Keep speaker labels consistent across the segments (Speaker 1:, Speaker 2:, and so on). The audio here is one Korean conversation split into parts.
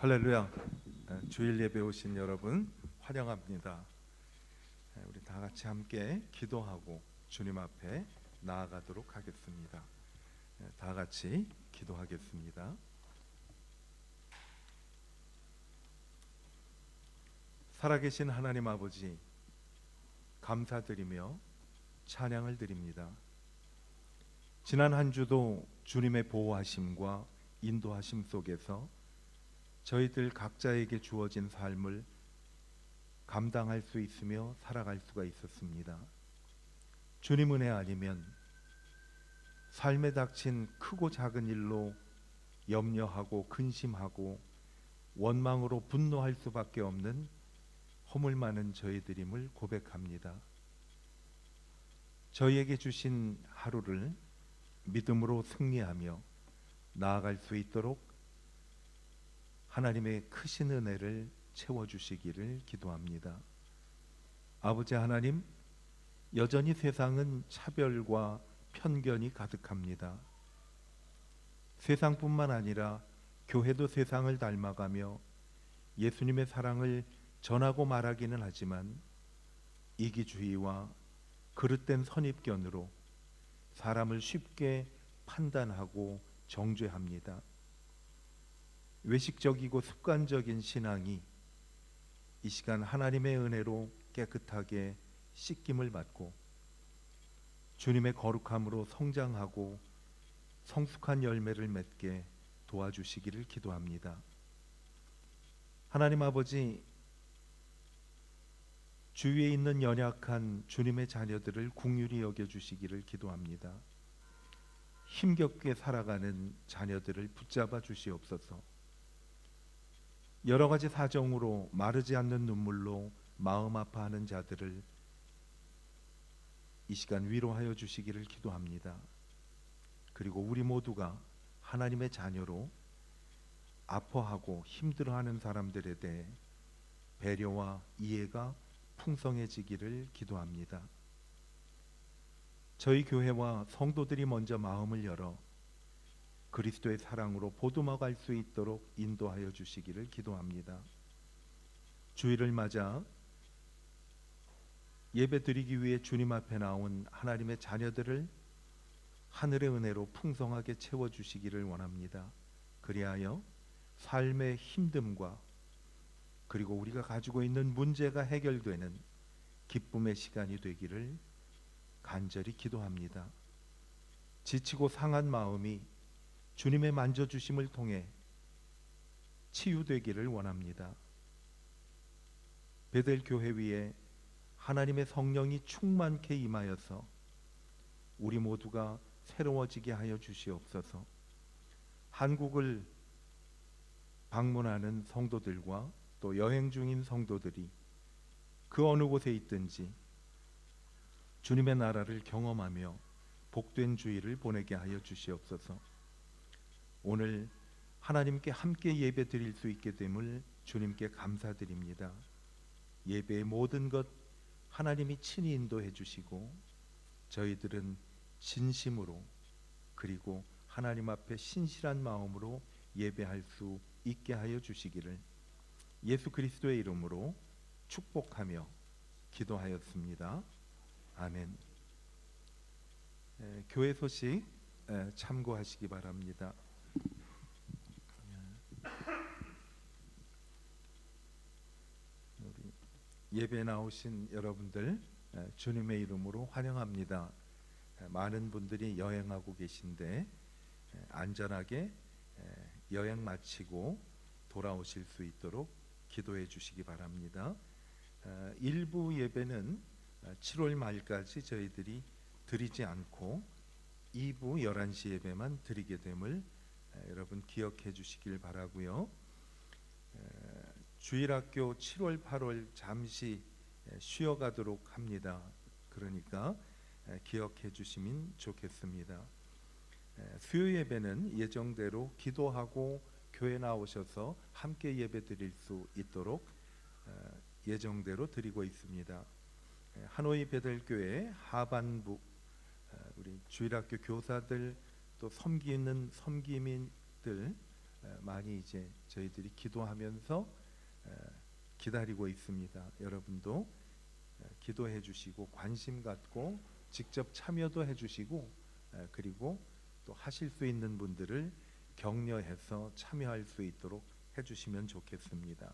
Speaker 1: 할렐루야. 주일 예배 오신 여러분 환영합니다. 우리 다 같이 함께 기도하고 주님 앞에 나아가도록 하겠습니다. 다 같이 기도하겠습니다. 살아계신 하나님 아버지, 감사드리며 찬양을 드립니다. 지난 한 주도 주님의 보호하심과 인도하심 속에서 저희들 각자에게 주어진 삶을 감당할 수 있으며 살아갈 수가 있었습니다. 주님 은혜 아니면 삶에 닥친 크고 작은 일로 염려하고 근심하고 원망으로 분노할 수밖에 없는 허물 많은 저희들임을 고백합니다. 저희에게 주신 하루를 믿음으로 승리하며 나아갈 수 있도록 하나님의 크신 은혜를 채워주시기를 기도합니다. 아버지 하나님, 여전히 세상은 차별과 편견이 가득합니다. 세상뿐만 아니라 교회도 세상을 닮아가며 예수님의 사랑을 전하고 말하기는 하지만 이기주의와 그릇된 선입견으로 사람을 쉽게 판단하고 정죄합니다. 외식적이고 습관적인 신앙이 이 시간 하나님의 은혜로 깨끗하게 씻김을 받고 주님의 거룩함으로 성장하고 성숙한 열매를 맺게 도와주시기를 기도합니다. 하나님 아버지, 주위에 있는 연약한 주님의 자녀들을 긍휼히 여겨주시기를 기도합니다. 힘겹게 살아가는 자녀들을 붙잡아 주시옵소서. 여러 가지 사정으로 마르지 않는 눈물로 마음 아파하는 자들을 이 시간 위로하여 주시기를 기도합니다. 그리고 우리 모두가 하나님의 자녀로 아파하고 힘들어하는 사람들에 대해 배려와 이해가 풍성해지기를 기도합니다. 저희 교회와 성도들이 먼저 마음을 열어 그리스도의 사랑으로 보듬어갈 수 있도록 인도하여 주시기를 기도합니다. 주일을 맞아 예배 드리기 위해 주님 앞에 나온 하나님의 자녀들을 하늘의 은혜로 풍성하게 채워주시기를 원합니다. 그리하여 삶의 힘듦과 그리고 우리가 가지고 있는 문제가 해결되는 기쁨의 시간이 되기를 간절히 기도합니다. 지치고 상한 마음이 주님의 만져주심을 통해 치유되기를 원합니다. 베델 교회 위에 하나님의 성령이 충만케 임하여서 우리 모두가 새로워지게 하여 주시옵소서. 한국을 방문하는 성도들과 또 여행 중인 성도들이 그 어느 곳에 있든지 주님의 나라를 경험하며 복된 주일을 보내게 하여 주시옵소서. 오늘 하나님께 함께 예배 드릴 수 있게 됨을 주님께 감사드립니다. 예배의 모든 것 하나님이 친히 인도해 주시고 저희들은 진심으로 그리고 하나님 앞에 신실한 마음으로 예배할 수 있게 하여 주시기를 예수 그리스도의 이름으로 축복하며 기도하였습니다. 아멘. 교회 소식 참고하시기 바랍니다. 예배에 나오신 여러분들 주님의 이름으로 환영합니다. 많은 분들이 여행하고 계신데 안전하게 여행 마치고 돌아오실 수 있도록 기도해 주시기 바랍니다. 일부 예배는 7월 말까지 저희들이 드리지 않고 2부 11시 예배만 드리게 됨을 여러분 기억해 주시길 바라고요. 주일학교 7월 8월 잠시 쉬어가도록 합니다. 그러니까 기억해 주시면 좋겠습니다. 수요 예배는 예정대로 기도하고 교회 나오셔서 함께 예배 드릴 수 있도록 예정대로 드리고 있습니다. 하노이 베델교회 하반부 우리 주일학교 교사들 또 섬기는 섬기민들 많이 이제 저희들이 기도하면서 기다리고 있습니다. 여러분도 기도해 주시고 관심 갖고 직접 참여도 해 주시고 그리고 또 하실 수 있는 분들을 격려해서 참여할 수 있도록 해 주시면 좋겠습니다.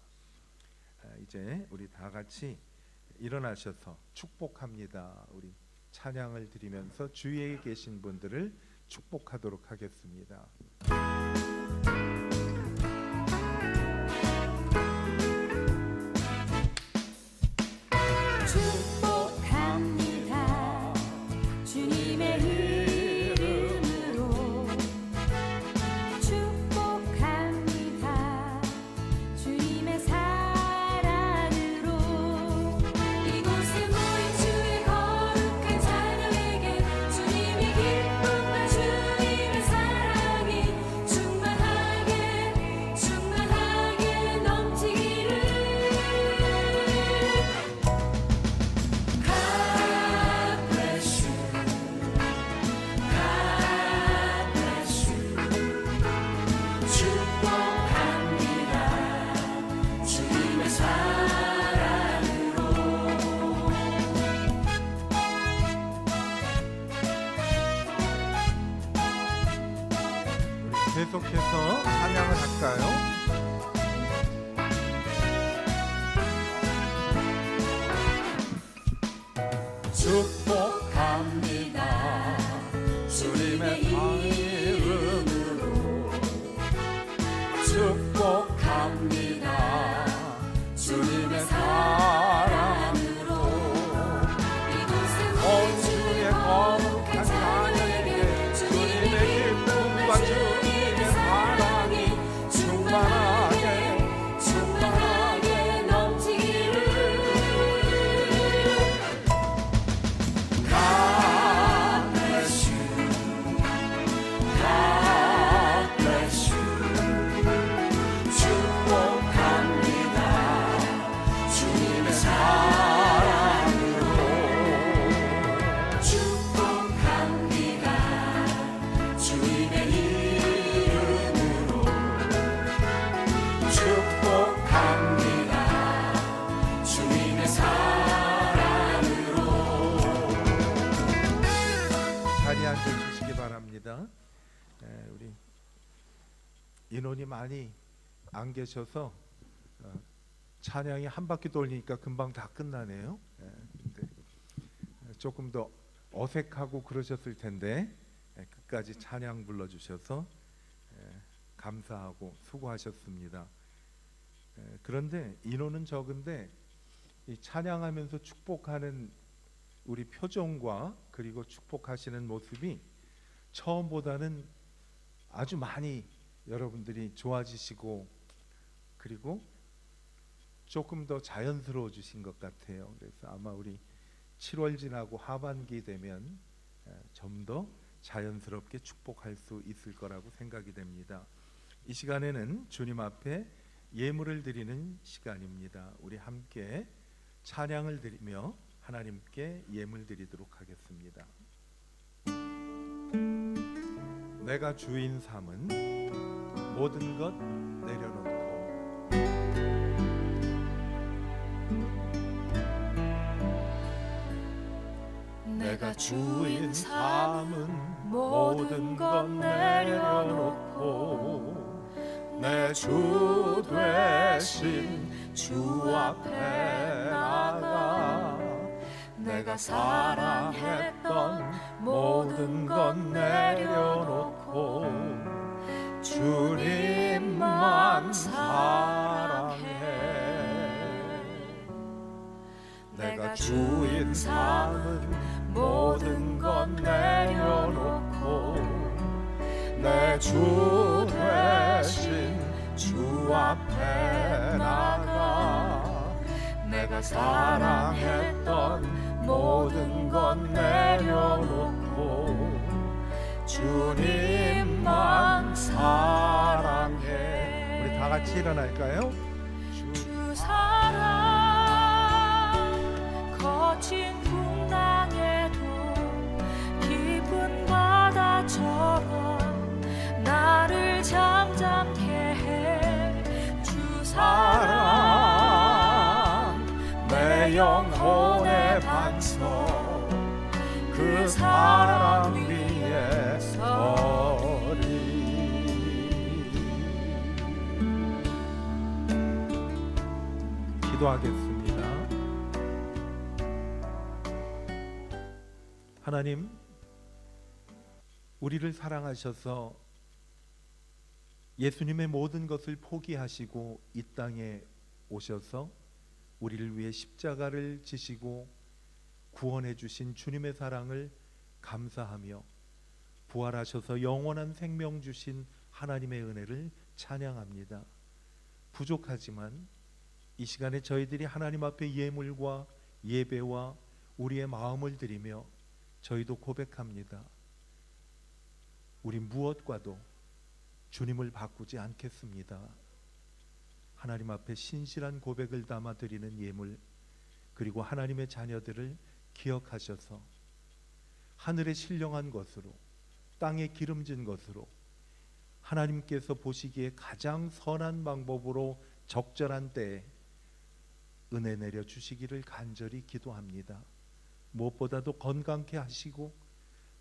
Speaker 1: 이제 우리 다 같이 일어나셔서 축복합니다. 우리 찬양을 드리면서 주위에 계신 분들을 축복하도록 하겠습니다.
Speaker 2: 축복합니다. 주님의 이름으로 축복합니다. 주님의 사랑으로 이곳에 모인 주의 거룩한 자녀에게 주님의 기쁨과 주님의 사랑이 충만하게 넘치기를.
Speaker 1: 계속해서 찬양을 할까요?
Speaker 2: 축복합니다. 주님의 이름으로 축복합니다. 주님의 사랑으로 이곳에 모인 주의 거룩한 자녀에게 주님의 기쁨과 주님의 사랑이 충만하게 넘치기를. God bless you. God bless you. 축복합니다. 주님의 사랑으로 축복합니다. 주님의 이름으로 축복합니다. 주님의 사랑으로.
Speaker 1: 자리에 앉아주시기 바랍니다. 우리 인원이 많이 안 계셔서 찬양이 한 바퀴 돌리니까 금방 다 끝나네요. 근데 조금 더 어색하고 그러셨을 텐데 끝까지 찬양 불러주셔서 감사하고 수고하셨습니다. 그런데 인원은 적은데 이 찬양하면서 축복하는 우리 표정과 그리고 축복하시는 모습이 처음보다는 아주 많이 여러분들이 좋아지시고 그리고 조금 더 자연스러워지신 것 같아요. 그래서 아마 우리 7월 지나고 하반기 되면 좀 더 자연스럽게 축복할 수 있을 거라고 생각이 됩니다. 이 시간에는 주님 앞에 예물을 드리는 시간입니다. 우리 함께 찬양을 드리며 하나님께 예물 드리도록 하겠습니다. 내가 주인 삼은 모든 것 내려놓고
Speaker 2: 내가 주인 삼은 모든 것 내려놓고 내 주 되신 주 앞에 나가 내가 사랑했던 모든 것 내려놓고 주님만 사랑해. 내가 주인 삼은 모든 것 내려놓고 내 주 되신 주 앞에 나가 내가 사랑했던 모든 것 내려놓고 주님만 사랑해.
Speaker 1: 우리 다 같이 일어날까요?
Speaker 2: 주 사랑 거친 풍랑에도 깊은 바다처럼 나를 잠잠케 영혼의 반석 그 사랑 위에 서리.
Speaker 1: 기도하겠습니다. 하나님, 우리를 사랑하셔서 예수님의 모든 것을 포기하시고 이 땅에 오셔서 우리를 위해 십자가를 지시고 구원해 주신 주님의 사랑을 감사하며 부활하셔서 영원한 생명 주신 하나님의 은혜를 찬양합니다. 부족하지만 이 시간에 저희들이 하나님 앞에 예물과 예배와 우리의 마음을 드리며 저희도 고백합니다. 우리 무엇과도 주님을 바꾸지 않겠습니다. 하나님 앞에 신실한 고백을 담아 드리는 예물, 그리고 하나님의 자녀들을 기억하셔서 하늘의 신령한 것으로, 땅에 기름진 것으로, 하나님께서 보시기에 가장 선한 방법으로 적절한 때에 은혜 내려 주시기를 간절히 기도합니다. 무엇보다도 건강케 하시고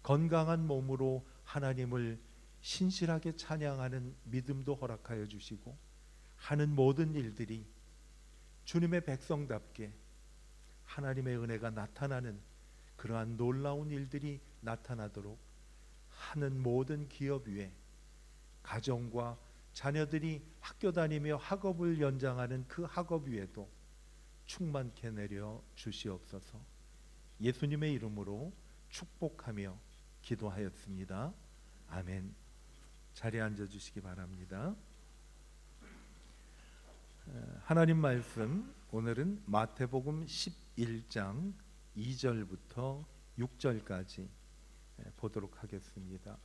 Speaker 1: 건강한 몸으로 하나님을 신실하게 찬양하는 믿음도 허락하여 주시고, 하는 모든 일들이 주님의 백성답게 하나님의 은혜가 나타나는 그러한 놀라운 일들이 나타나도록, 하는 모든 기업 위에 가정과 자녀들이 학교 다니며 학업을 연장하는 그 학업 위에도 충만케 내려 주시옵소서. 예수님의 이름으로 축복하며 기도하였습니다. 아멘. 자리에 앉아 주시기 바랍니다. 하나님 말씀, 오늘은 마태복음 11장 2절부터 6절까지 보도록 하겠습니다.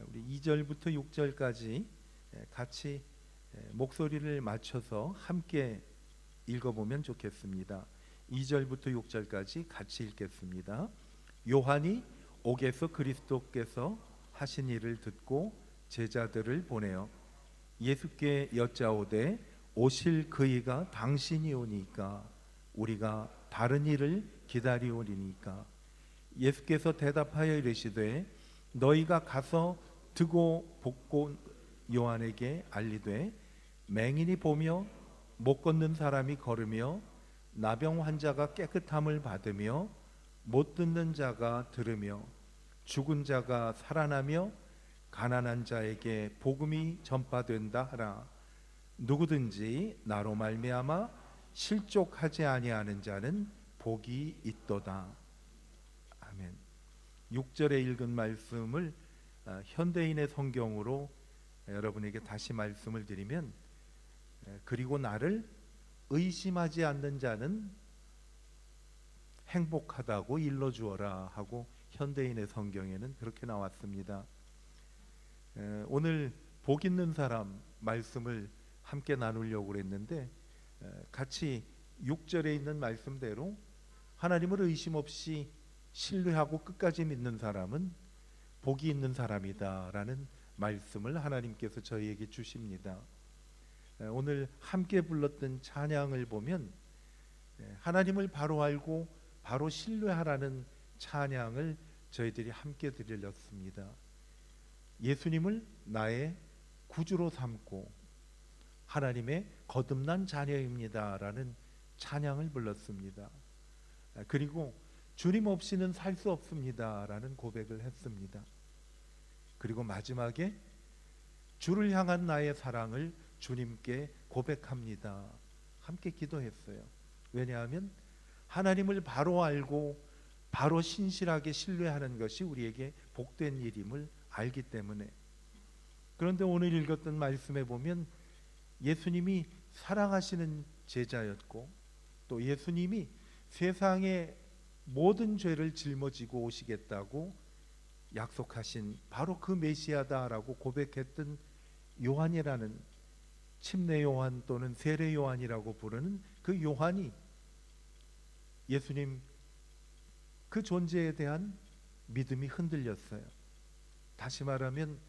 Speaker 1: 우리 2절부터 6절까지 같이 목소리를 맞춰서 함께 읽어보면 좋겠습니다. 2절부터 6절까지 같이 읽겠습니다. 요한이 옥에서 그리스도께서 하신 일을 듣고 제자들을 보내어 예수께 여짜오되 오실 그이가 당신이 오니까 우리가 다른 일을 기다리오리니까. 예수께서 대답하여 이르시되 너희가 가서 드고 볶고 요한에게 알리되 맹인이 보며 못 걷는 사람이 걸으며 나병 환자가 깨끗함을 받으며 못 듣는 자가 들으며 죽은 자가 살아나며 가난한 자에게 복음이 전파된다 하라. 누구든지 나로 말미암아 실족하지 아니하는 자는 복이 있도다. 아멘. 6절에 읽은 말씀을 현대인의 성경으로 여러분에게 다시 말씀을 드리면, 그리고 나를 의심하지 않는 자는 행복하다고 일러주어라 하고 현대인의 성경에는 그렇게 나왔습니다. 오늘 복 있는 사람 말씀을 함께 나누려고 했는데, 같이 6절에 있는 말씀대로 하나님을 의심 없이 신뢰하고 끝까지 믿는 사람은 복이 있는 사람이다라는 말씀을 하나님께서 저희에게 주십니다. 오늘 함께 불렀던 찬양을 보면 하나님을 바로 알고 바로 신뢰하라는 찬양을 저희들이 함께 드렸습니다. 예수님을 나의 구주로 삼고 하나님의 거듭난 자녀입니다라는 찬양을 불렀습니다. 그리고 주님 없이는 살 수 없습니다라는 고백을 했습니다. 그리고 마지막에 주를 향한 나의 사랑을 주님께 고백합니다. 함께 기도했어요. 왜냐하면 하나님을 바로 알고 바로 신실하게 신뢰하는 것이 우리에게 복된 일임을 알기 때문에. 그런데 오늘 읽었던 말씀에 보면 예수님이 사랑하시는 제자였고, 또 예수님이 세상의 모든 죄를 짊어지고 오시겠다고 약속하신 바로 그 메시아다라고 고백했던 요한이라는, 침례 요한 또는 세례 요한이라고 부르는 그 요한이 예수님 그 존재에 대한 믿음이 흔들렸어요. 다시 말하면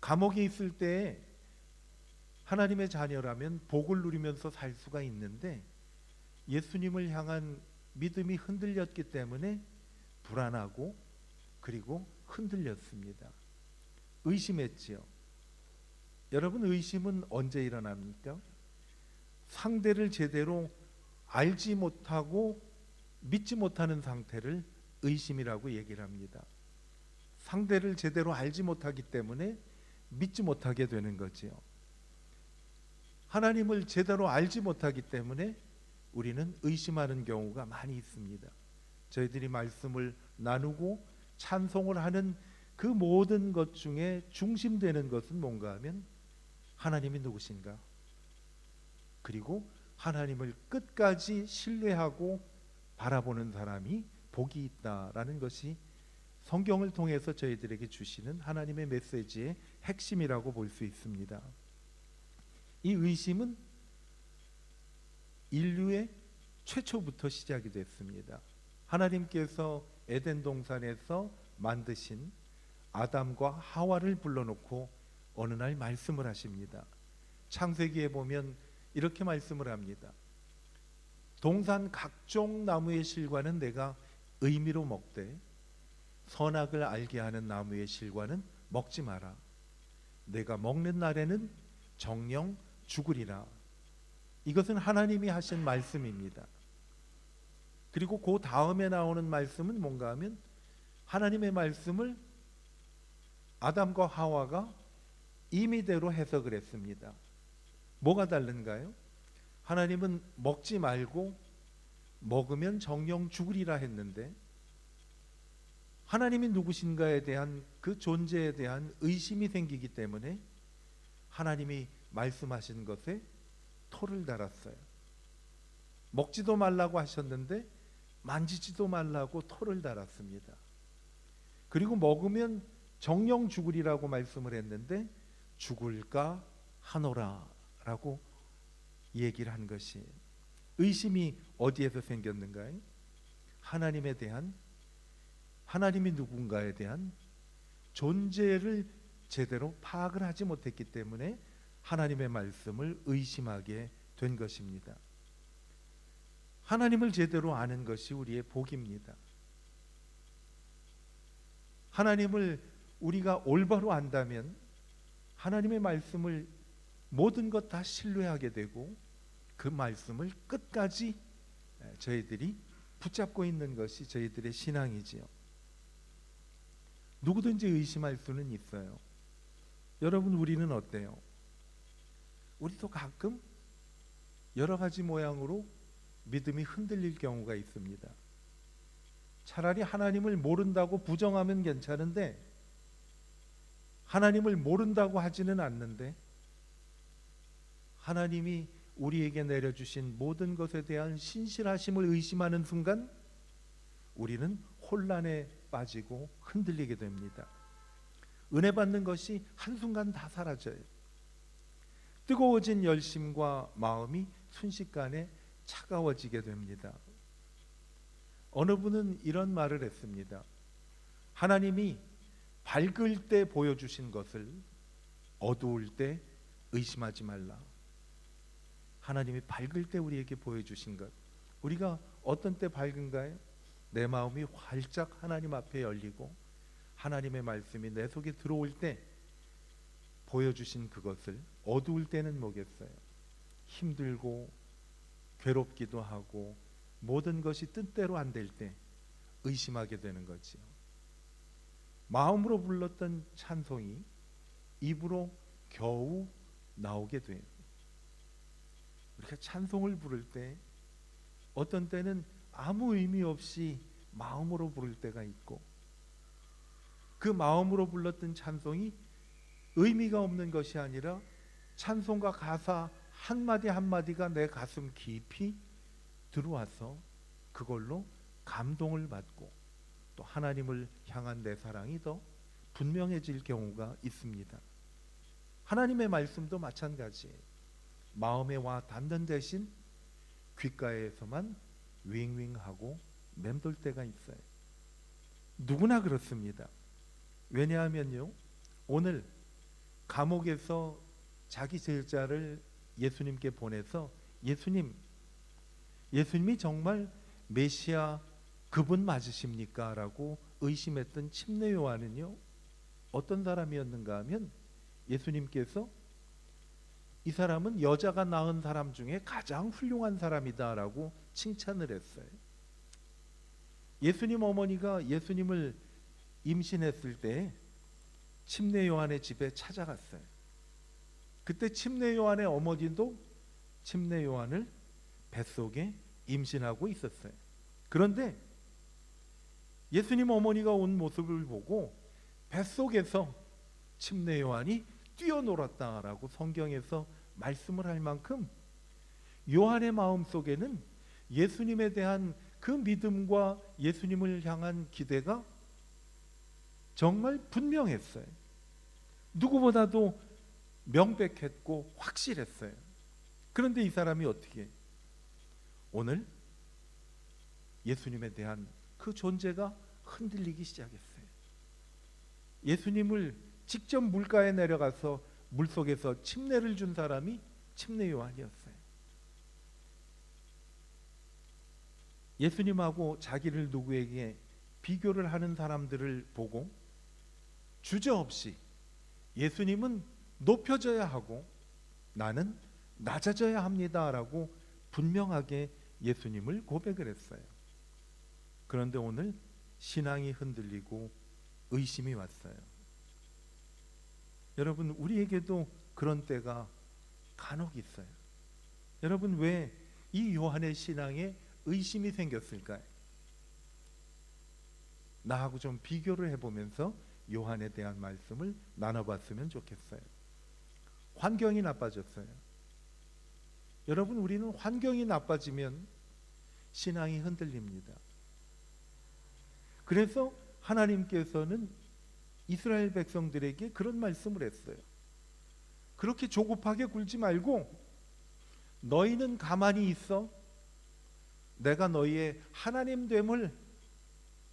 Speaker 1: 감옥에 있을 때 하나님의 자녀라면 복을 누리면서 살 수가 있는데, 예수님을 향한 믿음이 흔들렸기 때문에 불안하고 그리고 흔들렸습니다. 의심했지요. 여러분, 의심은 언제 일어납니까? 상대를 제대로 알지 못하고 믿지 못하는 상태를 의심이라고 얘기를 합니다. 상대를 제대로 알지 못하기 때문에 믿지 못하게 되는 거지요. 하나님을 제대로 알지 못하기 때문에 우리는 의심하는 경우가 많이 있습니다. 저희들이 말씀을 나누고 찬송을 하는 그 모든 것 중에 중심되는 것은 뭔가 하면 하나님이 누구신가? 그리고 하나님을 끝까지 신뢰하고 바라보는 사람이 복이 있다라는 것이 성경을 통해서 저희들에게 주시는 하나님의 메시지의 핵심이라고 볼 수 있습니다. 이 의심은 인류의 최초부터 시작이 됐습니다. 하나님께서 에덴 동산에서 만드신 아담과 하와를 불러놓고 어느 날 말씀을 하십니다. 창세기에 보면 이렇게 말씀을 합니다. 동산 각종 나무의 실과는 내가 의미로 먹되 선악을 알게 하는 나무의 실과는 먹지 마라. 내가 먹는 날에는 정령 죽으리라. 이것은 하나님이 하신 말씀입니다. 그리고 그 다음에 나오는 말씀은 뭔가 하면 하나님의 말씀을 아담과 하와가 임의대로 해석을 했습니다. 뭐가 다른가요? 하나님은 먹지 말고 먹으면 정령 죽으리라 했는데 하나님이 누구신가에 대한 그 존재에 대한 의심이 생기기 때문에 하나님이 말씀하신 것에 토를 달았어요. 먹지도 말라고 하셨는데 만지지도 말라고 토를 달았습니다. 그리고 먹으면 정령 죽으리라고 말씀을 했는데 죽을까 하노라 라고 얘기를 한 것이 의심이 어디에서 생겼는가요? 하나님에 대한, 하나님이 누군가에 대한 존재를 제대로 파악을 하지 못했기 때문에 하나님의 말씀을 의심하게 된 것입니다. 하나님을 제대로 아는 것이 우리의 복입니다. 하나님을 우리가 올바로 안다면 하나님의 말씀을 모든 것 다 신뢰하게 되고 그 말씀을 끝까지 저희들이 붙잡고 있는 것이 저희들의 신앙이지요. 누구든지 의심할 수는 있어요. 여러분, 우리는 어때요? 우리도 가끔 여러 가지 모양으로 믿음이 흔들릴 경우가 있습니다. 차라리 하나님을 모른다고 부정하면 괜찮은데 하나님을 모른다고 하지는 않는데 하나님이 우리에게 내려주신 모든 것에 대한 신실하심을 의심하는 순간 우리는 혼란에 빠지고 흔들리게 됩니다. 은혜 받는 것이 한순간 다 사라져요. 뜨거워진 열심과 마음이 순식간에 차가워지게 됩니다. 어느 분은 이런 말을 했습니다. 하나님이 밝을 때 보여주신 것을 어두울 때 의심하지 말라. 하나님이 밝을 때 우리에게 보여주신 것, 우리가 어떤 때 밝은가요? 내 마음이 활짝 하나님 앞에 열리고 하나님의 말씀이 내 속에 들어올 때 보여주신 그것을 어두울 때는 뭐겠어요? 힘들고 괴롭기도 하고 모든 것이 뜻대로 안 될 때 의심하게 되는 거지요. 마음으로 불렀던 찬송이 입으로 겨우 나오게 돼요. 우리가 찬송을 부를 때 어떤 때는 아무 의미 없이 마음으로 부를 때가 있고 그 마음으로 불렀던 찬송이 의미가 없는 것이 아니라 찬송과 가사 한마디 한마디가 내 가슴 깊이 들어와서 그걸로 감동을 받고 또 하나님을 향한 내 사랑이 더 분명해질 경우가 있습니다. 하나님의 말씀도 마찬가지예요. 마음에 와 닿는 대신 귓가에서만 윙윙하고 맴돌 때가 있어요. 누구나 그렇습니다. 왜냐하면요, 오늘 감옥에서 자기 제자를 예수님께 보내서 예수님이 정말 메시아 그분 맞으십니까? 라고 의심했던 침례 요한은요, 어떤 사람이었는가 하면 예수님께서 이 사람은 여자가 낳은 사람 중에 가장 훌륭한 사람이다 라고 칭찬을 했어요. 예수님 어머니가 예수님을 임신했을 때 침례 요한의 집에 찾아갔어요. 그때 침례 요한의 어머니도 침례 요한을 뱃속에 임신하고 있었어요. 그런데 예수님 어머니가 온 모습을 보고 뱃속에서 침례 요한이 뛰어놀았다라고 성경에서 말씀을 할 만큼 요한의 마음속에는 예수님에 대한 그 믿음과 예수님을 향한 기대가 정말 분명했어요. 누구보다도 명백했고 확실했어요. 그런데 이 사람이 어떻게 오늘 예수님에 대한 그 존재가 흔들리기 시작했어요. 예수님을 직접 물가에 내려가서 물속에서 침례를 준 사람이 침례 요한이었어요. 예수님하고 자기를 누구에게 비교를 하는 사람들을 보고 주저없이 예수님은 높여져야 하고 나는 낮아져야 합니다라고 분명하게 예수님을 고백을 했어요. 그런데 오늘 신앙이 흔들리고 의심이 왔어요. 여러분, 우리에게도 그런 때가 간혹 있어요. 여러분, 왜 이 요한의 신앙에 의심이 생겼을까요? 나하고 좀 비교를 해보면서 요한에 대한 말씀을 나눠봤으면 좋겠어요. 환경이 나빠졌어요. 여러분, 우리는 환경이 나빠지면 신앙이 흔들립니다. 그래서 하나님께서는 이스라엘 백성들에게 그런 말씀을 했어요. 그렇게 조급하게 굴지 말고 너희는 가만히 있어. 내가 너희의 하나님 됨을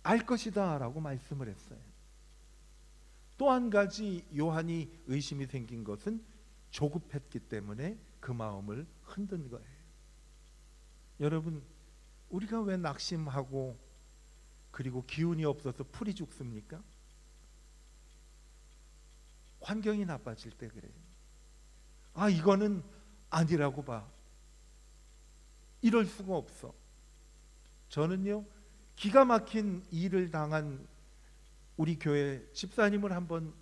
Speaker 1: 알 것이다 라고 말씀을 했어요. 또 한 가지 요한이 의심이 생긴 것은 조급했기 때문에 그 마음을 흔든 거예요. 여러분, 우리가 왜 낙심하고 그리고 기운이 없어서 풀이 죽습니까? 환경이 나빠질 때 그래요. 아, 이거는 아니라고 봐. 이럴 수가 없어. 저는요, 기가 막힌 일을 당한 우리 교회 집사님을 한번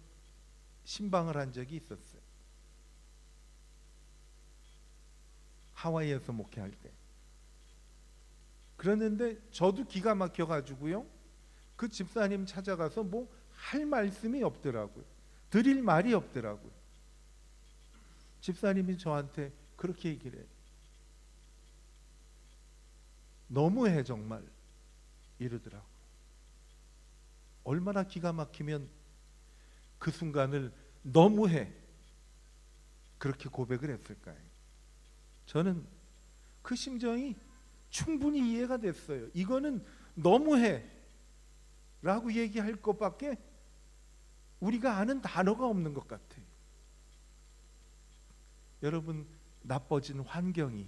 Speaker 1: 신방을 한 적이 있었어요. 하와이에서 목회할 때. 그랬는데 저도 기가 막혀 가지고요, 그 집사님 찾아가서 뭐 할 말씀이 없더라고요. 드릴 말이 없더라고요. 집사님이 저한테 그렇게 얘기를 해요. 너무해 정말 이러더라고요. 얼마나 기가 막히면 그 순간을 너무해 그렇게 고백을 했을까요? 저는 그 심정이 충분히 이해가 됐어요. 이거는 너무해 라고 얘기할 것밖에 우리가 아는 단어가 없는 것 같아요. 여러분, 나빠진 환경이,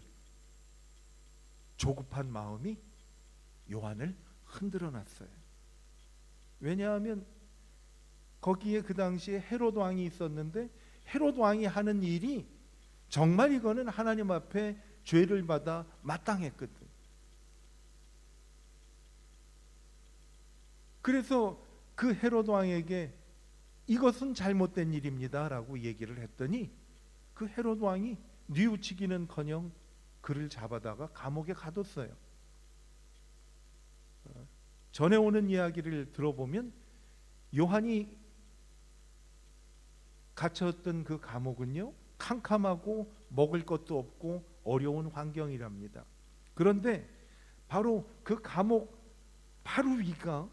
Speaker 1: 조급한 마음이 요한을 흔들어 놨어요. 왜냐하면 거기에 그 당시에 헤롯 왕이 있었는데 헤롯 왕이 하는 일이 정말 이거는 하나님 앞에 죄를 받아 마땅했거든. 그래서 그 헤롯 왕에게 이것은 잘못된 일입니다 라고 얘기를 했더니 그 헤롯 왕이 뉘우치기는커녕 그를 잡아다가 감옥에 가뒀어요. 전에 오는 이야기를 들어보면 요한이 갇혔던 그 감옥은요, 캄캄하고 먹을 것도 없고 어려운 환경이랍니다. 그런데 바로 그 감옥 바로 위가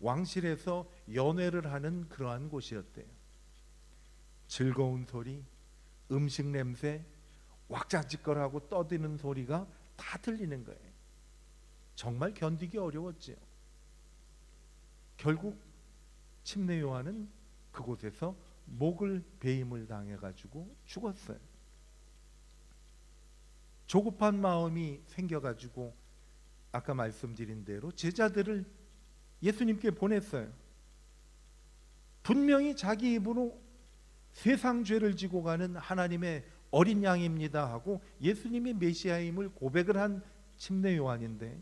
Speaker 1: 왕실에서 연회를 하는 그러한 곳이었대요. 즐거운 소리, 음식 냄새, 왁자지껄하고 떠드는 소리가 다 들리는 거예요. 정말 견디기 어려웠지요. 결국 침례 요한은 그곳에서 목을 베임을 당해가지고 죽었어요. 조급한 마음이 생겨가지고 아까 말씀드린 대로 제자들을 예수님께 보냈어요. 분명히 자기 입으로 세상 죄를 지고 가는 하나님의 어린 양입니다 하고 예수님이 메시아임을 고백을 한 침례 요한인데,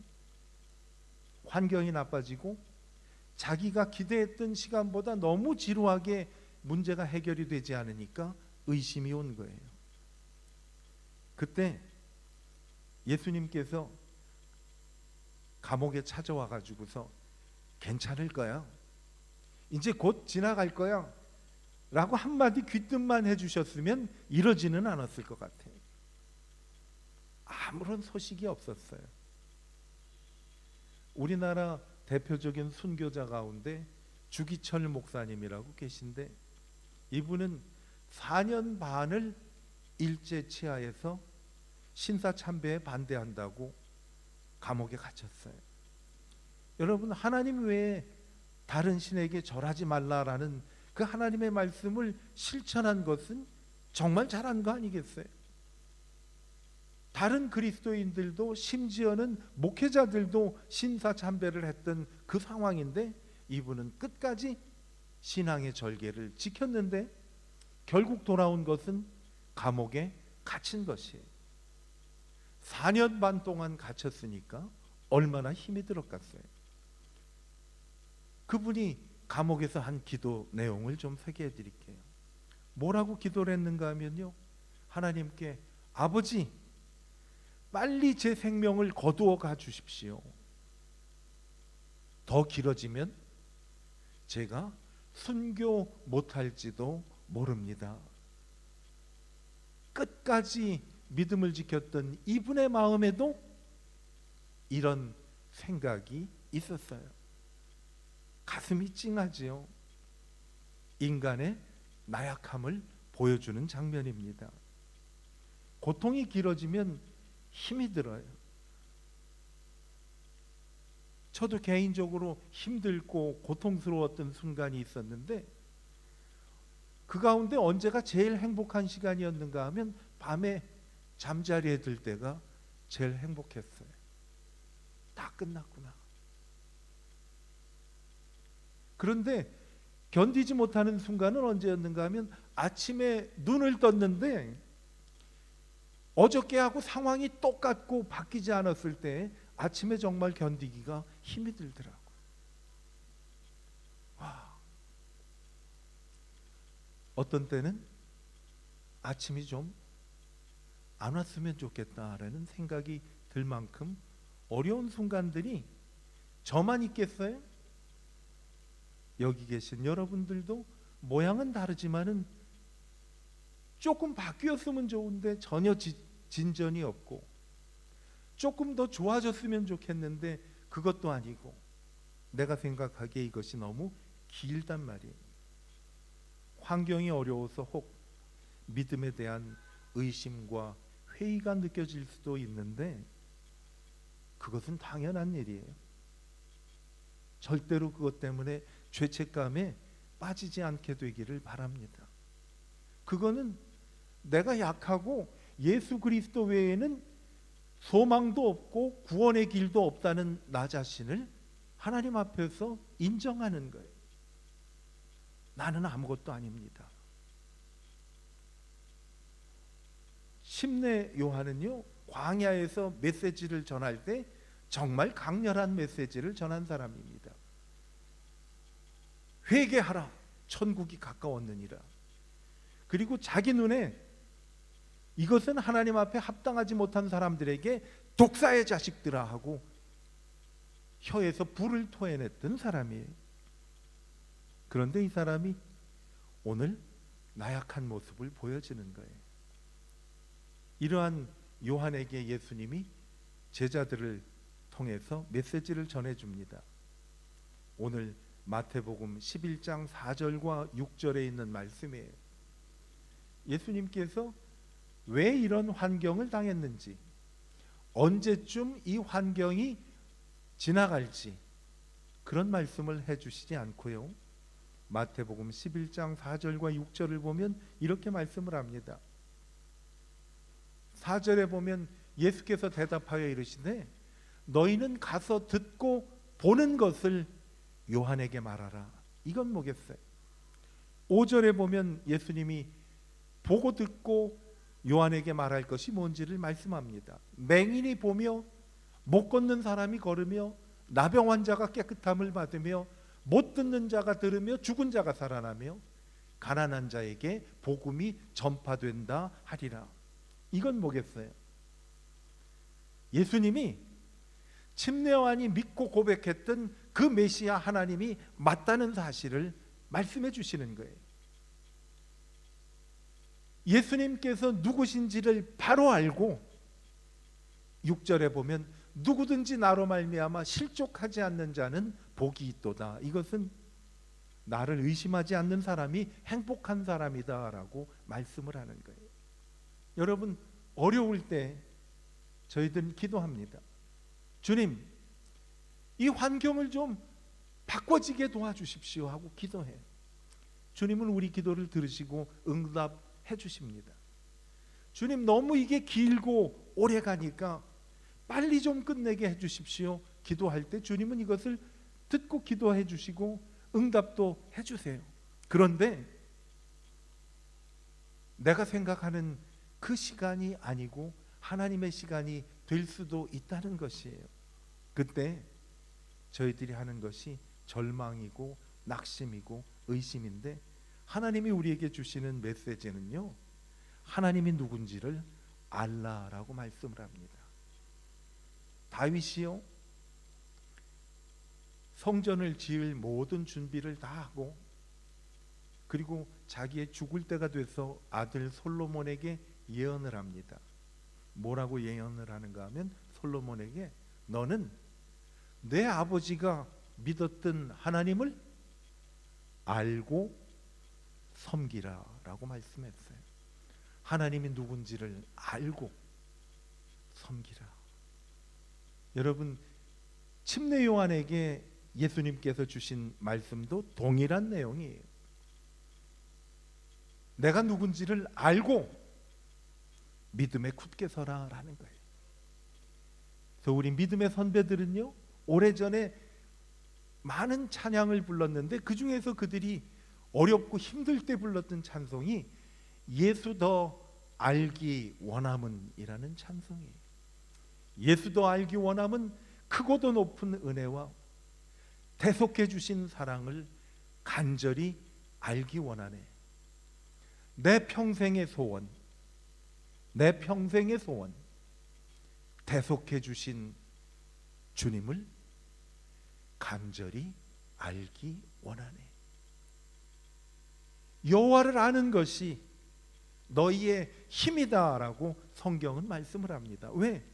Speaker 1: 환경이 나빠지고 자기가 기대했던 시간보다 너무 지루하게 문제가 해결이 되지 않으니까 의심이 온 거예요. 그때 예수님께서 감옥에 찾아와 가지고서 괜찮을 거야, 이제 곧 지나갈 거야 라고 한마디 귀뜸만 해주셨으면 이러지는 않았을 것 같아요. 아무런 소식이 없었어요. 우리나라 대표적인 순교자 가운데 주기철 목사님이라고 계신데, 이분은 4년 반을 일제 치하에서 신사참배에 반대한다고 감옥에 갇혔어요. 여러분, 하나님 외에 다른 신에게 절하지 말라라는 그 하나님의 말씀을 실천한 것은 정말 잘한 거 아니겠어요? 다른 그리스도인들도, 심지어는 목회자들도 신사참배를 했던 그 상황인데 이분은 끝까지 신앙의 절개를 지켰는데 결국 돌아온 것은 감옥에 갇힌 것이에요. 4년 반 동안 갇혔으니까 얼마나 힘이 들었겠어요. 그분이 감옥에서 한 기도 내용을 좀 소개해 드릴게요. 뭐라고 기도를 했는가 하면요, 하나님께 아버지, 빨리 제 생명을 거두어 가 주십시오. 더 길어지면 제가 순교 못할지도 모릅니다. 끝까지 믿음을 지켰던 이분의 마음에도 이런 생각이 있었어요. 가슴이 찡하지요. 인간의 나약함을 보여주는 장면입니다. 고통이 길어지면 힘이 들어요. 저도 개인적으로 힘들고 고통스러웠던 순간이 있었는데, 그 가운데 언제가 제일 행복한 시간이었는가 하면 밤에 잠자리에 들 때가 제일 행복했어요. 다 끝났구나. 그런데 견디지 못하는 순간은 언제였는가 하면 아침에 눈을 떴는데 어저께하고 상황이 똑같고 바뀌지 않았을 때 아침에 정말 견디기가 힘이 들더라고요. 와. 어떤 때는 아침이 좀 안 왔으면 좋겠다라는 생각이 들 만큼 어려운 순간들이 저만 있겠어요? 여기 계신 여러분들도 모양은 다르지만은 조금 바뀌었으면 좋은데 전혀 진전이 없고, 조금 더 좋아졌으면 좋겠는데 그것도 아니고, 내가 생각하기에 이것이 너무 길단 말이에요. 환경이 어려워서 혹 믿음에 대한 의심과 회의가 느껴질 수도 있는데 그것은 당연한 일이에요. 절대로 그것 때문에 죄책감에 빠지지 않게 되기를 바랍니다. 그거는 내가 약하고 예수 그리스도 외에는 소망도 없고 구원의 길도 없다는 나 자신을 하나님 앞에서 인정하는 거예요. 나는 아무것도 아닙니다. 심내 요한은요, 광야에서 메시지를 전할 때 정말 강렬한 메시지를 전한 사람입니다. 회개하라, 천국이 가까웠느니라. 그리고 자기 눈에 이것은 하나님 앞에 합당하지 못한 사람들에게 독사의 자식들아 하고 혀에서 불을 토해냈던 사람이에요. 그런데 이 사람이 오늘 나약한 모습을 보여주는 거예요. 이러한 요한에게 예수님이 제자들을 통해서 메시지를 전해줍니다. 오늘 마태복음 11장 4절과 6절에 있는 말씀이에요. 예수님께서 왜 이런 환경을 당했는지, 언제쯤 이 환경이 지나갈지 그런 말씀을 해주시지 않고요, 마태복음 11장 4절과 6절을 보면 이렇게 말씀을 합니다. 4절에 보면 예수께서 대답하여 이르시되 너희는 가서 듣고 보는 것을 요한에게 말하라. 이건 뭐겠어요? 5절에 보면 예수님이 보고 듣고 요한에게 말할 것이 뭔지를 말씀합니다. 맹인이 보며 못 걷는 사람이 걸으며 나병 환자가 깨끗함을 받으며 못 듣는 자가 들으며 죽은 자가 살아나며 가난한 자에게 복음이 전파된다 하리라. 이건 뭐겠어요? 예수님이 침례요한이 믿고 고백했던 그 메시아 하나님이 맞다는 사실을 말씀해 주시는 거예요. 예수님께서 누구신지를 바로 알고 6절에 보면 누구든지 나로 말미암아 실족하지 않는 자는 복이 있도다. 이것은 나를 의심하지 않는 사람이 행복한 사람이다라고 말씀을 하는 거예요. 여러분, 어려울 때 저희들은 기도합니다. 주님, 이 환경을 좀 바꿔지게 도와주십시오 하고 기도해요. 주님은 우리 기도를 들으시고 응답해 주십니다. 주님, 너무 이게 길고 오래 가니까 빨리 좀 끝내게 해 주십시오. 기도할 때 주님은 이것을 듣고 기도해 주시고 응답도 해 주세요. 그런데 내가 생각하는 그 시간이 아니고 하나님의 시간이 될 수도 있다는 것이에요. 그때 저희들이 하는 것이 절망이고 낙심이고 의심인데, 하나님이 우리에게 주시는 메시지는요, 하나님이 누군지를 알라라고 말씀을 합니다. 다윗이요, 성전을 지을 모든 준비를 다 하고 그리고 자기의 죽을 때가 돼서 아들 솔로몬에게 예언을 합니다. 뭐라고 예언을 하는가 하면 솔로몬에게 너는 내 아버지가 믿었던 하나님을 알고 섬기라 라고 말씀했어요. 하나님이 누군지를 알고 섬기라. 여러분, 침례 요한에게 예수님께서 주신 말씀도 동일한 내용이에요. 내가 누군지를 알고 믿음에 굳게 서라라는 거예요. 그래서 우리 믿음의 선배들은요, 오래전에 많은 찬양을 불렀는데 그 중에서 그들이 어렵고 힘들 때 불렀던 찬송이 예수 더 알기 원함은이라는 찬송이에요. 예수 더 알기 원함은 크고도 높은 은혜와 대속해 주신 사랑을 간절히 알기 원하네. 내 평생의 소원, 내 평생의 소원, 대속해 주신 주님을 간절히 알기 원하네. 여호와를 아는 것이 너희의 힘이다라고 성경은 말씀을 합니다. 왜?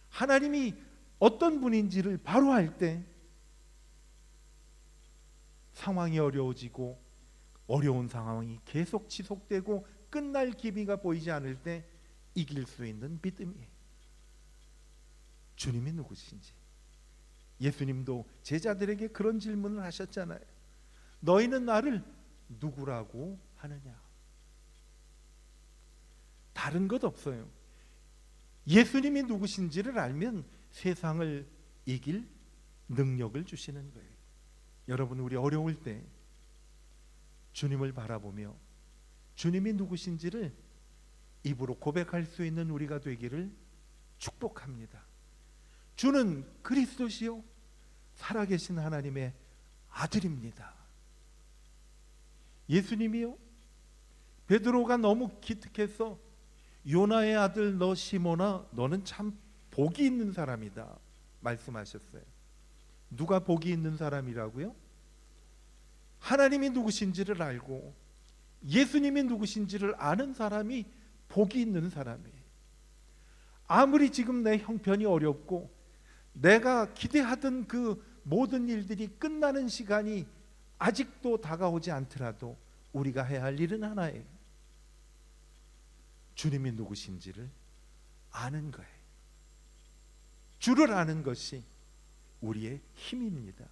Speaker 1: 하나님이 어떤 분인지를 바로 알 때 상황이 어려워지고 어려운 상황이 계속 지속되고 끝날 기미가 보이지 않을 때 이길 수 있는 믿음이에요. 주님이 누구신지. 예수님도 제자들에게 그런 질문을 하셨잖아요. 너희는 나를 누구라고 하느냐? 다른 것 없어요. 예수님이 누구신지를 알면 세상을 이길 능력을 주시는 거예요. 여러분, 우리 어려울 때 주님을 바라보며 주님이 누구신지를 입으로 고백할 수 있는 우리가 되기를 축복합니다. 주는 그리스도시요 살아계신 하나님의 아들입니다. 예수님이요, 베드로가 너무 기특해서 요나의 아들 너 시몬아, 너는 참 복이 있는 사람이다 말씀하셨어요. 누가 복이 있는 사람이라고요? 하나님이 누구신지를 알고 예수님이 누구신지를 아는 사람이 복이 있는 사람이에요. 아무리 지금 내 형편이 어렵고 내가 기대하던 그 모든 일들이 끝나는 시간이 아직도 다가오지 않더라도 우리가 해야 할 일은 하나예요. 주님이 누구신지를 아는 거예요. 주를 아는 것이 우리의 힘입니다.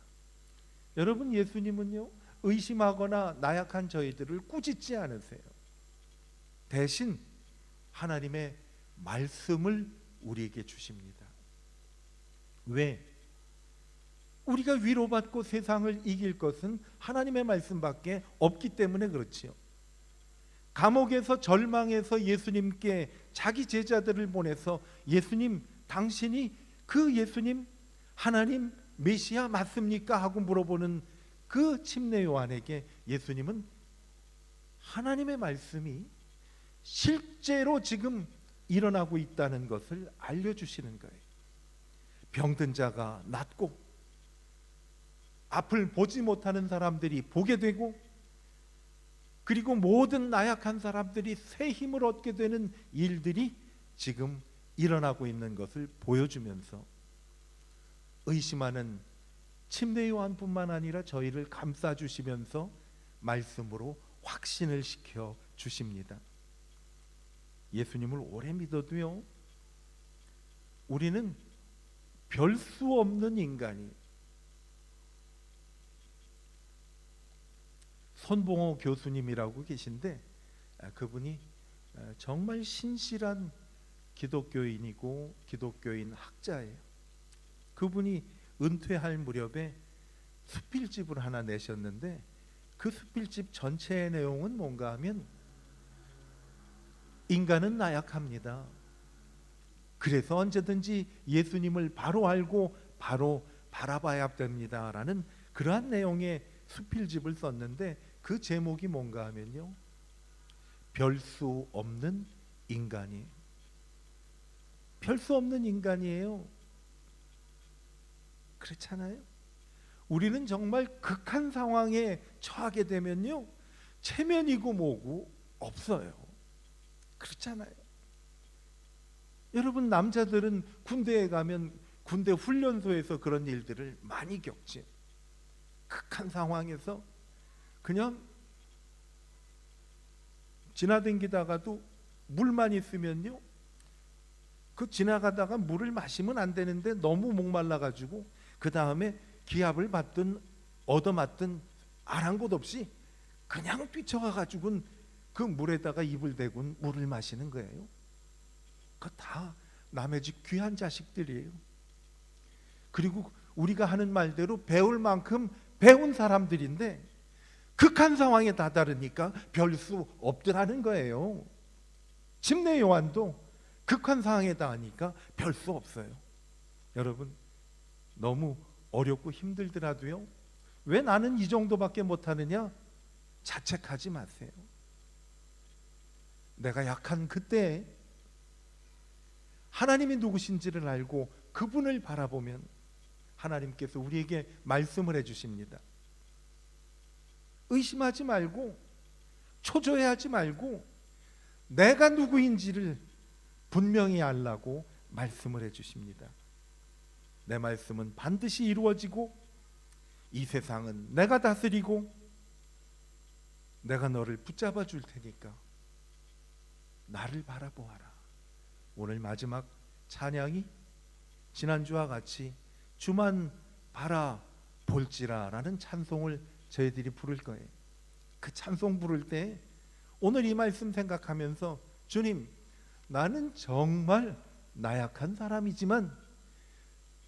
Speaker 1: 여러분, 예수님은요, 의심하거나 나약한 저희들을 꾸짖지 않으세요. 대신 하나님의 말씀을 우리에게 주십니다. 왜? 우리가 위로받고 세상을 이길 것은 하나님의 말씀밖에 없기 때문에 그렇지요. 감옥에서 절망해서 예수님께 자기 제자들을 보내서 예수님, 당신이 그 예수님 하나님 메시아 맞습니까? 하고 물어보는 그 침례 요한에게 예수님은 하나님의 말씀이 실제로 지금 일어나고 있다는 것을 알려주시는 거예요. 병든 자가 낫고 앞을 보지 못하는 사람들이 보게 되고, 그리고 모든 나약한 사람들이 새 힘을 얻게 되는 일들이 지금 일어나고 있는 것을 보여주면서 의심하는 침례 요한뿐만 아니라 저희를 감싸주시면서 말씀으로 확신을 시켜 주십니다. 예수님을 오래 믿어도요, 우리는 별 수 없는 인간이. 손봉호 교수님이라고 계신데 그분이 정말 신실한 기독교인이고 기독교인 학자예요. 그분이 은퇴할 무렵에 수필집을 하나 내셨는데 그 수필집 전체의 내용은 뭔가 하면 인간은 나약합니다. 그래서 언제든지 예수님을 바로 알고 바로 바라봐야 됩니다라는 그러한 내용의 수필집을 썼는데 그 제목이 뭔가 하면요, 별 수 없는 인간이에요. 별 수 없는 인간이에요. 그렇잖아요. 우리는 정말 극한 상황에 처하게 되면요, 체면이고 뭐고 없어요. 그렇잖아요. 여러분, 남자들은 군대에 가면 군대 훈련소에서 그런 일들을 많이 겪지. 극한 상황에서 그냥 지나다니다가도 물만 있으면요, 그 지나가다가 물을 마시면 안 되는데 너무 목말라 가지고 그 다음에 기합을 받든 얻어맞든 아랑곳 없이 그냥 뛰쳐가 가지고는 그 물에다가 입을 대고 물을 마시는 거예요. 그 다 남의 집 귀한 자식들이에요. 그리고 우리가 하는 말대로 배울 만큼 배운 사람들인데 극한 상황에 다다르니까 별 수 없더라는 거예요. 침례 요한도 극한 상황에 닿으니까 별 수 없어요. 여러분, 너무 어렵고 힘들더라도요, 왜 나는 이 정도밖에 못하느냐? 자책하지 마세요. 내가 약한 그때 하나님이 누구신지를 알고 그분을 바라보면 하나님께서 우리에게 말씀을 해주십니다. 의심하지 말고 초조해하지 말고 내가 누구인지를 분명히 알라고 말씀을 해주십니다. 내 말씀은 반드시 이루어지고 이 세상은 내가 다스리고 내가 너를 붙잡아 줄 테니까 나를 바라보아라. 오늘 마지막 찬양이 지난주와 같이 주만 바라볼지라 라는 찬송을 저희들이 부를 거예요. 그 찬송 부를 때 오늘 이 말씀 생각하면서, 주님, 나는 정말 나약한 사람이지만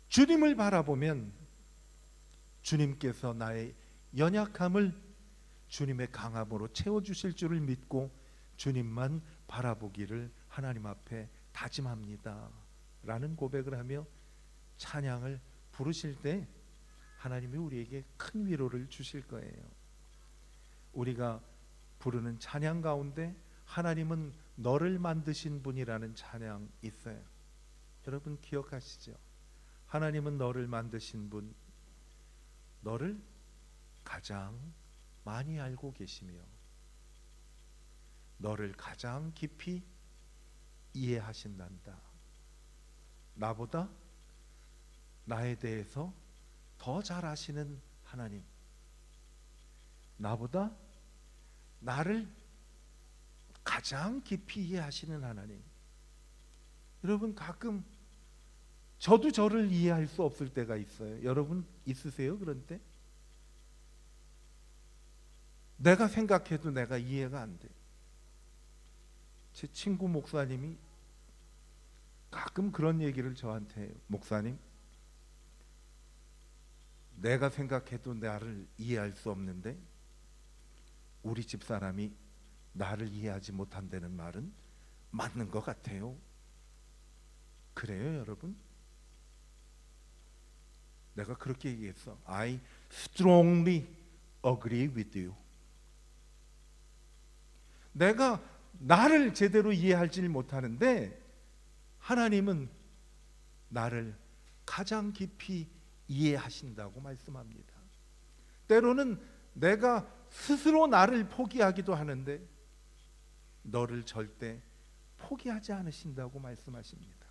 Speaker 1: 주님을 바라보면 주님께서 나의 연약함을 주님의 강함으로 채워주실 줄을 믿고 주님만 바라보기를 하나님 앞에 다짐합니다 라는 고백을 하며 찬양을 부르실 때 하나님이 우리에게 큰 위로를 주실 거예요. 우리가 부르는 찬양 가운데 하나님은 너를 만드신 분이라는 찬양 있어요. 여러분 기억하시죠? 하나님은 너를 만드신 분, 너를 가장 많이 알고 계시며 너를 가장 깊이 이해하신단다. 나보다 나에 대해서 더 잘 아시는 하나님, 나보다 나를 가장 깊이 이해하시는 하나님. 여러분, 가끔 저도 저를 이해할 수 없을 때가 있어요. 여러분 있으세요? 그런 때? 내가 생각해도 내가 이해가 안 돼. 제 친구 목사님이 가끔 그런 얘기를 저한테 해요. 목사님, 내가 생각해도 나를 이해할 수 없는데 우리 집 사람이 나를 이해하지 못한다는 말은 맞는 것 같아요. 그래요, 여러분? 내가 그렇게 얘기했어. I strongly agree with you. 내가 나를 제대로 이해하지 못하는데 하나님은 나를 가장 깊이 이해하신다고 말씀합니다. 때로는 내가 스스로 나를 포기하기도 하는데 너를 절대 포기하지 않으신다고 말씀하십니다.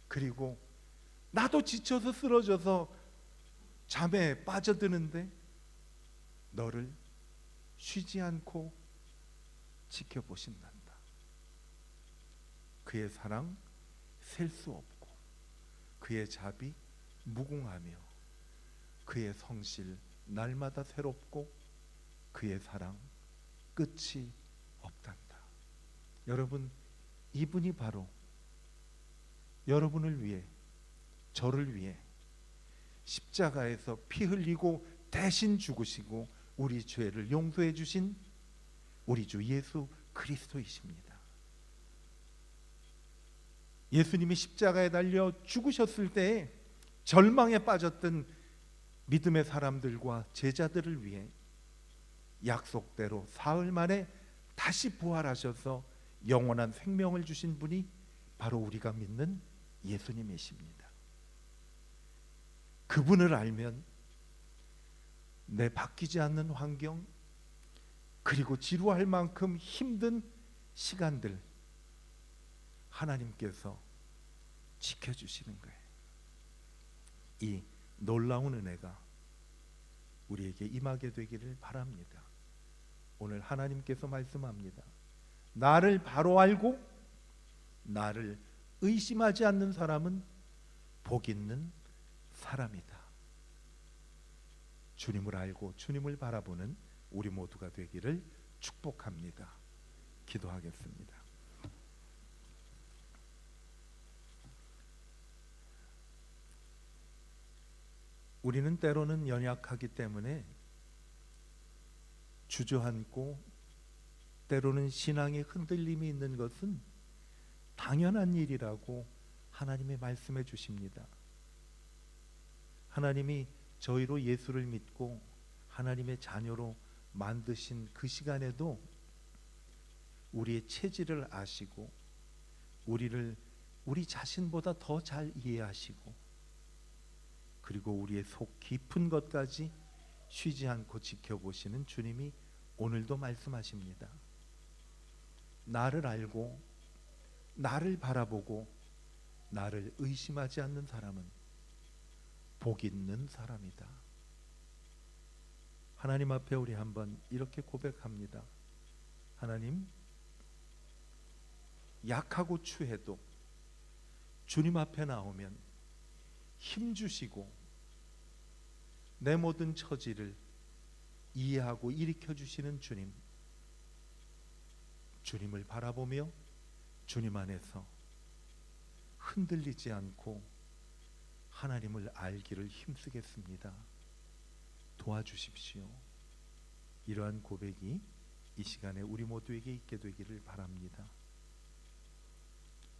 Speaker 1: 그리고 나도 지쳐서 쓰러져서 잠에 빠져드는데 너를 쉬지 않고 지켜보신단다. 그의 사랑 셀 수 없고 그의 자비 무궁하며 그의 성실 날마다 새롭고 그의 사랑 끝이 없단다. 여러분, 이분이 바로 여러분을 위해, 저를 위해 십자가에서 피 흘리고 대신 죽으시고 우리 죄를 용서해 주신 우리 주 예수 그리스도이십니다. 예수님이 십자가에 달려 죽으셨을 때 절망에 빠졌던 믿음의 사람들과 제자들을 위해 약속대로 사흘 만에 다시 부활하셔서 영원한 생명을 주신 분이 바로 우리가 믿는 예수님이십니다. 그분을 알면 내 바뀌지 않는 환경, 그리고 지루할 만큼 힘든 시간들 하나님께서 지켜주시는 거예요. 이 놀라운 은혜가 우리에게 임하게 되기를 바랍니다. 오늘 하나님께서 말씀합니다. 나를 바로 알고 나를 의심하지 않는 사람은 복 있는 사람이다. 주님을 알고 주님을 바라보는 우리 모두가 되기를 축복합니다. 기도하겠습니다. 우리는 때로는 연약하기 때문에 주저앉고 때로는 신앙의 흔들림이 있는 것은 당연한 일이라고 하나님의 말씀해 주십니다. 하나님이 저희로 예수를 믿고 하나님의 자녀로 만드신 그 시간에도 우리의 체질을 아시고 우리를 우리 자신보다 더 잘 이해하시고 그리고 우리의 속 깊은 것까지 쉬지 않고 지켜보시는 주님이 오늘도 말씀하십니다. 나를 알고 나를 바라보고 나를 의심하지 않는 사람은 복 있는 사람이다. 하나님 앞에 우리 한번 이렇게 고백합니다. 하나님, 약하고 추해도 주님 앞에 나오면 힘 주시고 내 모든 처지를 이해하고 일으켜 주시는 주님, 주님을 바라보며 주님 안에서 흔들리지 않고 하나님을 알기를 힘쓰겠습니다. 도와주십시오. 이러한 고백이 이 시간에 우리 모두에게 있게 되기를 바랍니다.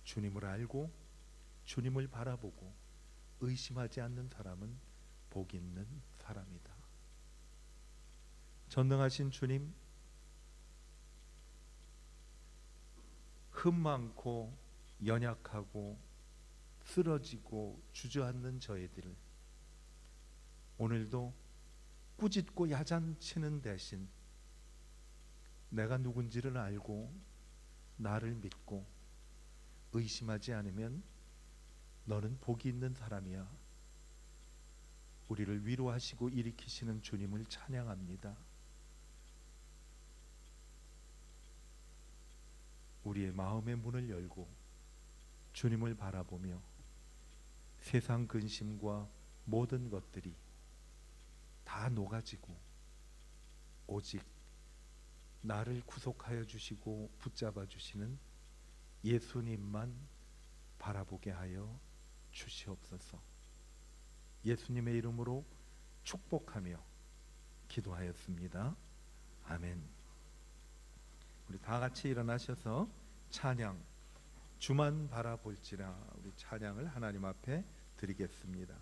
Speaker 1: 주님을 알고 주님을 바라보고 의심하지 않는 사람은 복 있는 사람이다. 전능하신 주님, 흠 많고 연약하고 쓰러지고 주저앉는 저희들을 오늘도 꾸짖고 야단치는 대신 내가 누군지를 알고 나를 믿고 의심하지 않으면 너는 복이 있는 사람이야. 우리를 위로하시고 일으키시는 주님을 찬양합니다. 우리의 마음의 문을 열고 주님을 바라보며 세상 근심과 모든 것들이 다 녹아지고 오직 나를 구속하여 주시고 붙잡아 주시는 예수님만 바라보게 하여 주시옵소서. 예수님의 이름으로 축복하며 기도하였습니다. 아멘. 우리 다 같이 일어나셔서 찬양 주만 바라볼지라 우리 찬양을 하나님 앞에 드리겠습니다.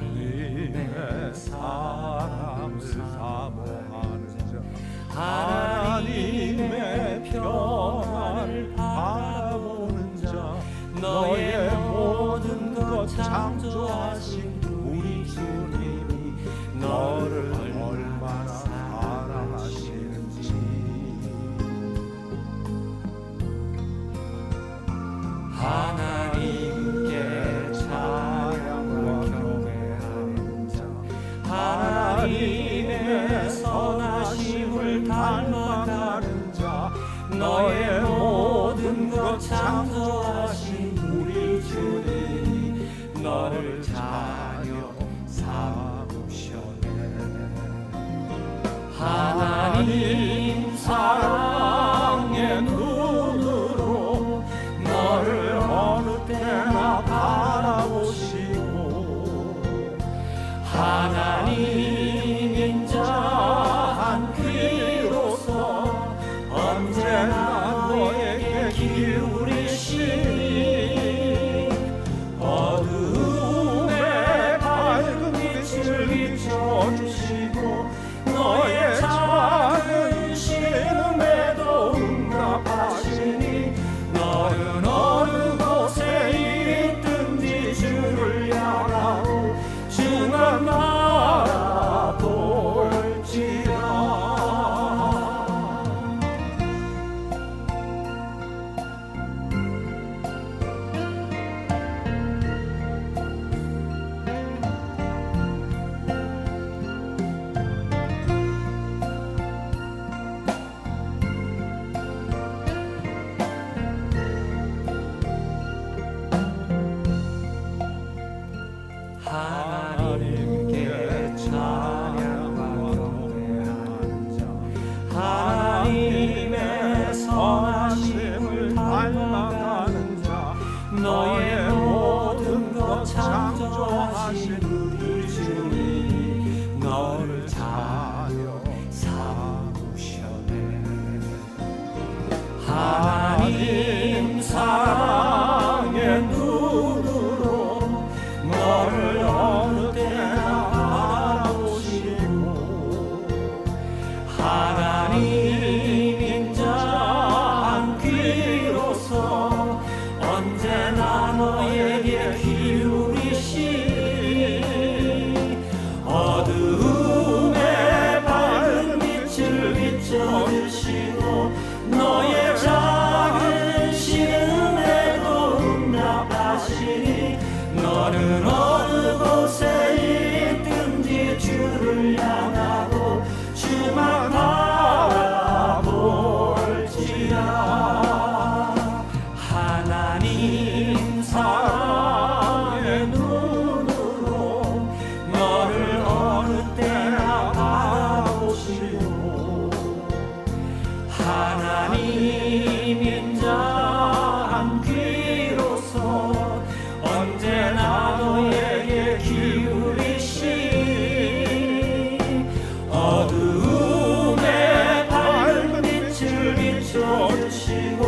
Speaker 2: 하나님의
Speaker 1: 사랑을 사모하는 자
Speaker 2: 하나님의 평안을 바라보는 자 너의 모든 것 창조하신 우리 주님이 너를 얼마나 사랑하시는지 하나님께 찬양과 경배하는 자 하나님의 선하심을 닮아가는 자 너의 모든 것 창조하신 우리 주님이 너를 자녀 삼으셨네. 하나님 사랑의 눈으로 너를 어느 때나 바라보시고 하나님 인자한 귀로서 언제나 너에게 기울이시니 어두움에 밝은 빛을 비춰주시고 너의 작은 신음에도 응답하시니 너는 어느 곳에 있든지 주를 향하고 주만 바라볼지라. 하나님께 찬양과 경배하는 자 하나님의 선하심을 닮아가는 자 너의 모든 것 창조하신 우리 주님이 너를 자녀 삼으셨네. 하나님 사랑의 눈으로 너를 어느 때나 바라보시고 하나님 인자한 귀로서 언제나 너에게 기울이시니 어두움에 밝은 빛을 비춰주시고 너의 작은 신음에도 응답하시니 너는 어느 곳에 있든지 주를 향하고 주만 바라볼지라. 하나님 사랑의 눈으로 너를 어느 때나 바라보시고 하나님 인자한 귀로서 언제나 너에게 기울이시니 어두움에 밝은 빛을 비춰주시고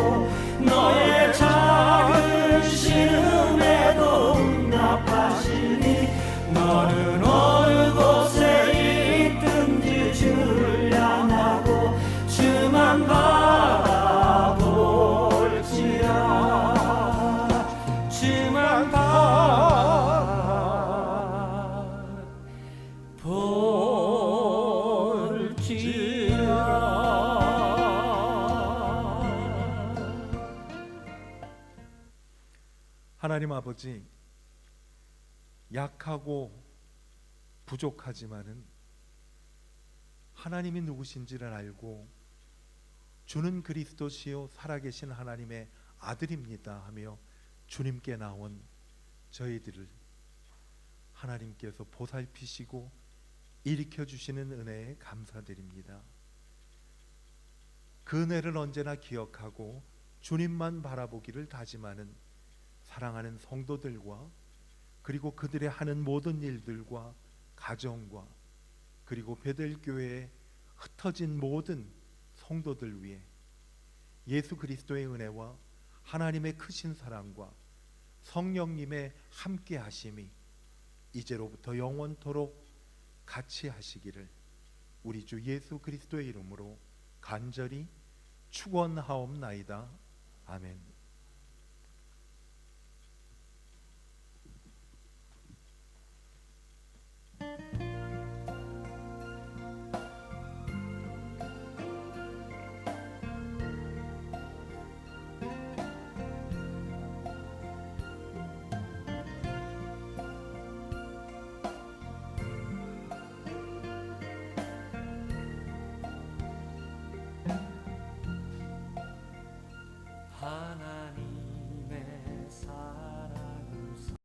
Speaker 2: 너의 작은 신음에도 응답하시니 너는 어느 곳에 있든지 주를 향하고 주만 바라볼지라. 주만
Speaker 1: 하나님 아버지, 약하고 부족하지만은 하나님이 누구신지를 알고 주는 그리스도시요 살아계신 하나님의 아들입니다 하며 주님께 나온 저희들을 하나님께서 보살피시고 일으켜 주시는 은혜에 감사드립니다. 그 은혜를 언제나 기억하고 주님만 바라보기를 다짐하는 사랑하는 성도들과 그리고 그들의 하는 모든 일들과 가정과 그리고 베델교회에 흩어진 모든 성도들 위해 예수 그리스도의 은혜와 하나님의 크신 사랑과 성령님의 함께 하심이 이제로부터 영원토록 같이 하시기를 우리 주 예수 그리스도의 이름으로 간절히 축원하옵나이다. 아멘.